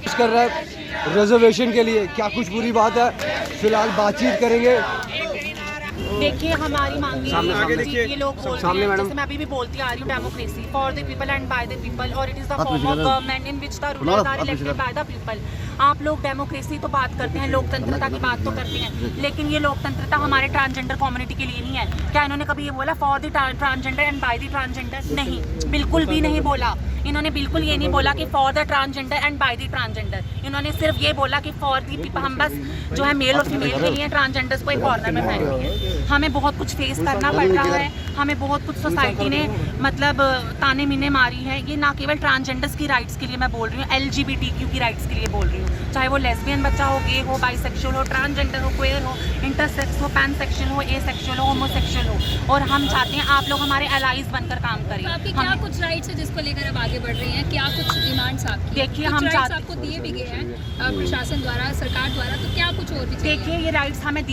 कर रहा है रिजर्वेशन के लिए, क्या कुछ बुरी बात है? फिलहाल बातचीत करेंगे। देखिए हमारी मांग ये लोग बोलते हैं, जैसे मैं अभी भी बोलती आ रही हूँ, democracy for the people and by the people, और it is the form of government in which the rulers are elected by the people. आप लोग डेमोक्रेसी तो बात करते हैं, लोकतंत्रता की बात तो करते हैं, लेकिन ये लोकतंत्रता हमारे ट्रांसजेंडर कम्युनिटी के लिए नहीं है। क्या इन्होंने कभी ये बोला for the transgender and by the transgender? नहीं, बिल्कुल भी नहीं बोला। इन्होंने बिल्कुल ये नहीं बोला कि for the transgender and by the transgender. इन्होंने सिर्फ ये बोला कि फॉर दी पीपल, हम बस जो है मेल और फीमेल के लिए ट्रांसजेंडर्स को एक कॉर्नर में फेंक दिए। हमें बहुत कुछ फेस करना पड़ रहा है, हमें बहुत कुछ सोसाइटी ने मतलब ताने मीने मारी है। ये ना केवल ट्रांसजेंडर्स की राइट्स के लिए मैं बोल रही हूँ, LGBTQ की राइट्स के लिए बोल रही हूँ, चाहे वो लेस्बियन बच्चा हो, गे हो, बाइसेक्सुअल हो, ट्रांसजेंडर हो, क्वेयर हो, इंटरसेक्स हो, पैनसेक्सुअल हो, एसेक्सुअल हो, होमोसेक्सुअल हो। और हम चाहते हैं आप लोग हमारे एलाइज बनकर काम करें। तो आपके क्या कुछ राइट्स है जिसको लेकर अब आगे बढ़ रही हैं? क्या कुछ डिमांड्स आपकी? देखिए हम चाहते आपको दिए भी गए हैं प्रशासन द्वारा, सरकार द्वारा, तो क्या कुछ और भी चाहिए? देखिए ये राइट्स हमें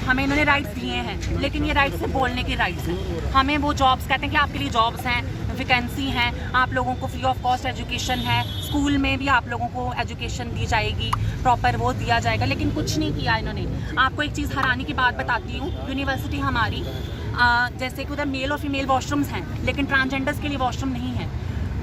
हमें इन्होंने राइट्स दिए हैं, लेकिन ये राइट्स सिर्फ बोलने के राइट्स हैं। हमें वो जॉब्स कहते हैं कि आपके लिए जॉब्स हैं, वैकेंसी हैं, आप लोगों को फ्री ऑफ कॉस्ट एजुकेशन है, स्कूल में भी आप लोगों को एजुकेशन दी जाएगी, प्रॉपर वो दिया जाएगा, लेकिन कुछ नहीं किया इन्होंने। आपको एक चीज़ हैरानी की बात बताती हूँ, यूनिवर्सिटी हमारी जैसे कि उधर मेल और फीमेल वॉशरूम्स हैं, लेकिन ट्रांसजेंडर्स के लिए वॉशरूम नहीं है।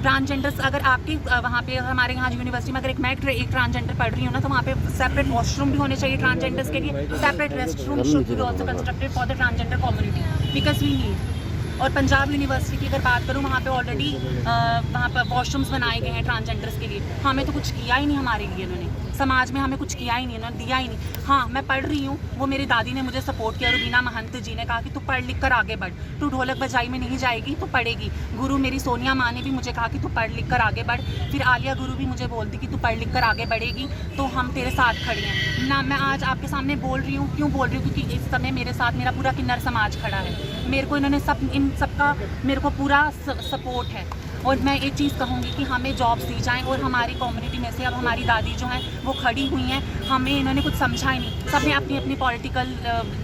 ट्रांसजेंडर्स अगर आपकी वहाँ पे हमारे यहाँ यूनिवर्सिटी में अगर एक ट्रांसजेंडर पढ़ रही हूँ ना, तो वहाँ पे सेपरेट वॉशरूम भी होने चाहिए ट्रांसजेंडर्स के लिए, separate rest room should be also constructed for the transgender community because we need. और पंजाब यूनिवर्सिटी की अगर बात करूँ, वहाँ पे ऑलरेडी वहाँ पर वॉशरूम्स बनाए गए हैं ट्रांसजेंडर्स के लिए। हमें तो कुछ किया ही नहीं हमारे लिए इन्होंने, समाज में हमें कुछ किया ही नहीं, इन्होंने दिया ही नहीं। हाँ, मैं पढ़ रही हूँ, वो मेरी दादी ने मुझे सपोर्ट किया, रुबीना महंत जी ने कहा कि तू पढ़ लिख कर आगे बढ़, तू ढोलक बजाई में नहीं जाएगी तो पढ़ेगी। गुरु मेरी सोनिया माँ ने भी मुझे कहा कि तू पढ़ लिख कर आगे बढ़। फिर आलिया गुरु भी मुझे बोलती कि तू पढ़ लिख कर आगे बढ़ेगी तो हम तेरे साथ खड़े हैं ना। मैं आज आपके सामने बोल रही हूँ, क्यों बोल रही हूँ? क्योंकि इस समय मेरे साथ मेरा पूरा किन्नर समाज खड़ा है। मेरे को इन्होंने इन सबका मेरे को पूरा सपोर्ट है। और मैं एक चीज़ कहूँगी कि हमें जॉब्स दी जाएं, और हमारी कम्युनिटी में से अब हमारी दादी जो हैं वो खड़ी हुई हैं, हमें इन्होंने कुछ समझा ही नहीं। सब ने अपनी अपनी पॉलिटिकल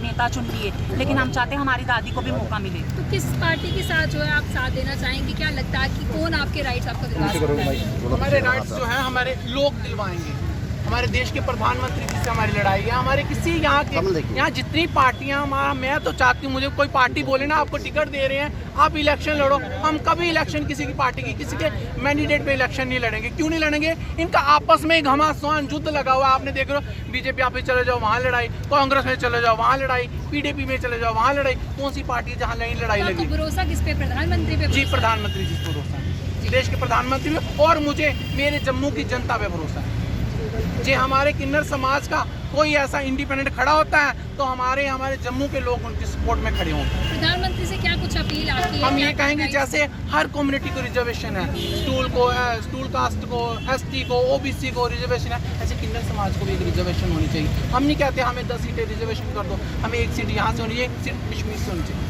नेता चुन लिए, लेकिन हम चाहते हैं हमारी दादी को भी मौका मिले। तो किस पार्टी के साथ जो है आप साथ देना चाहेंगे? क्या लगता है कि कौन आपके राइट्स आपको दिलवा सकता है? हमारे राइट्स जो है हमारे लोग दिलवाएंगे। हमारे देश के प्रधानमंत्री जी से हमारी लड़ाई है, हमारे किसी यहाँ जितनी पार्टियाँ, मैं तो चाहती हूँ, मुझे कोई पार्टी बोले ना आपको टिकट दे रहे हैं आप इलेक्शन लड़ो, हम कभी इलेक्शन किसी की पार्टी की किसी के मैंडेट पे इलेक्शन नहीं लड़ेंगे। क्यों नहीं लड़ेंगे? इनका आपस में घमासान युद्ध लगा हुआ, आपने देख लो, बीजेपी आप चले जाओ वहाँ लड़ाई, कांग्रेस में चले जाओ वहाँ लड़ाई, PDP में चले जाओ वहाँ लड़ाई। कौन सी पार्टी है जहाँ लड़ाई लगी? भरोसा किस पे? प्रधानमंत्री पे? जी, प्रधानमंत्री जी पे भरोसा, देश के प्रधानमंत्री पे, और मुझे मेरे जम्मू की जनता पे भरोसा है। जी, हमारे किन्नर समाज का कोई ऐसा इंडिपेंडेंट खड़ा होता है तो हमारे जम्मू के लोग उनकी सपोर्ट में खड़े होंगे। प्रधानमंत्री से क्या कुछ अपील आपकी है? हम ये कहेंगे जैसे हर कम्युनिटी को रिजर्वेशन है, स्टूल कास्ट को, ST को, OBC को रिजर्वेशन है, ऐसे किन्नर समाज को भी एक रिजर्वेशन होनी चाहिए। हम नहीं कहते हमें 10 सीटें रिजर्वेशन कर दो, हमें 1 सीट यहाँ से होनी चाहिए, 1 सीट कश्मीर से होनी चाहिए।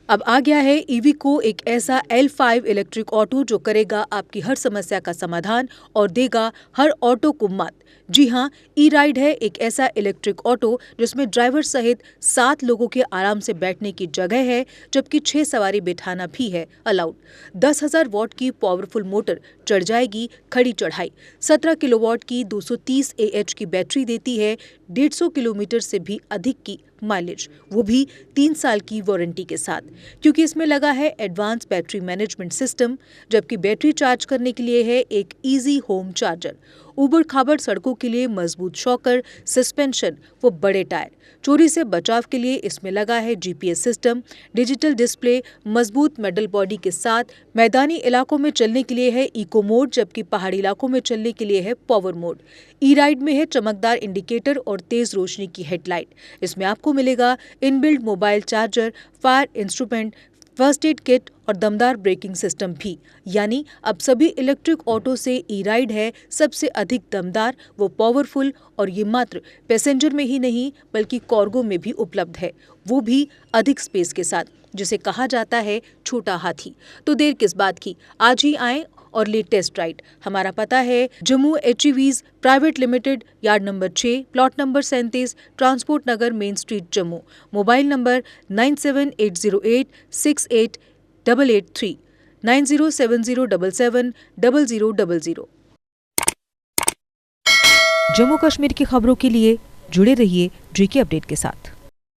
अब आ गया है इविको, एक ऐसा L5 इलेक्ट्रिक ऑटो जो करेगा आपकी हर समस्या का समाधान और देगा हर ऑटो को मात। जी हाँ, ई-राइड है एक ऐसा इलेक्ट्रिक ऑटो जिसमें ड्राइवर सहित 7 लोगों के आराम से बैठने की जगह है, जबकि 6 सवारी बिठाना भी है अलाउड। 10,000 वॉट की पावरफुल मोटर चढ़ जाएगी खड़ी चढ़ाई। 17 किलोवाट की 230 AH की बैटरी देती है 150 किलोमीटर से भी अधिक की माइलेज, वो भी 3 साल की वारंटी के साथ, क्योंकि इसमें लगा है एडवांस बैटरी मैनेजमेंट सिस्टम, जबकि बैटरी चार्ज करने के लिए है एक इजी होम चार्जर। उबड़ खाबड़ सड़कों के लिए मजबूत शॉकर, सस्पेंशन व बड़े टायर। चोरी से बचाव के लिए इसमें लगा है GPS सिस्टम, डिजिटल डिस्प्ले, मजबूत मेटल बॉडी के साथ। मैदानी इलाकों में चलने के लिए है इको मोड, जबकि पहाड़ी इलाकों में चलने के लिए है पावर मोड। ई-राइड में है चमकदार इंडिकेटर और तेज रोशनी की हेडलाइट। इसमें आपको मिलेगा inbuilt mobile charger, fire instrument, first aid kit और दमदार ब्रेकिंग सिस्टम भी। यानी अब सभी इलेक्ट्रिक ऑटो से ई-राइड है सबसे अधिक दमदार व पावरफुल, और ये मात्र पैसेंजर में ही नहीं बल्कि कार्गो में भी उपलब्ध है, वो भी अधिक स्पेस के साथ, जिसे कहा जाता है छोटा हाथी। तो देर किस बात की, आज ही आएं और ले टेस्ट राइड। हमारा पता है Jammu HEVs private limited, yard number 6, plot number 37, transport Nagar, main street, Jammu. Mobile number 9780868883, 9070770000। Jammu Kashmir की खबरों के लिए जुड़े रहिए GK अपडेट के साथ।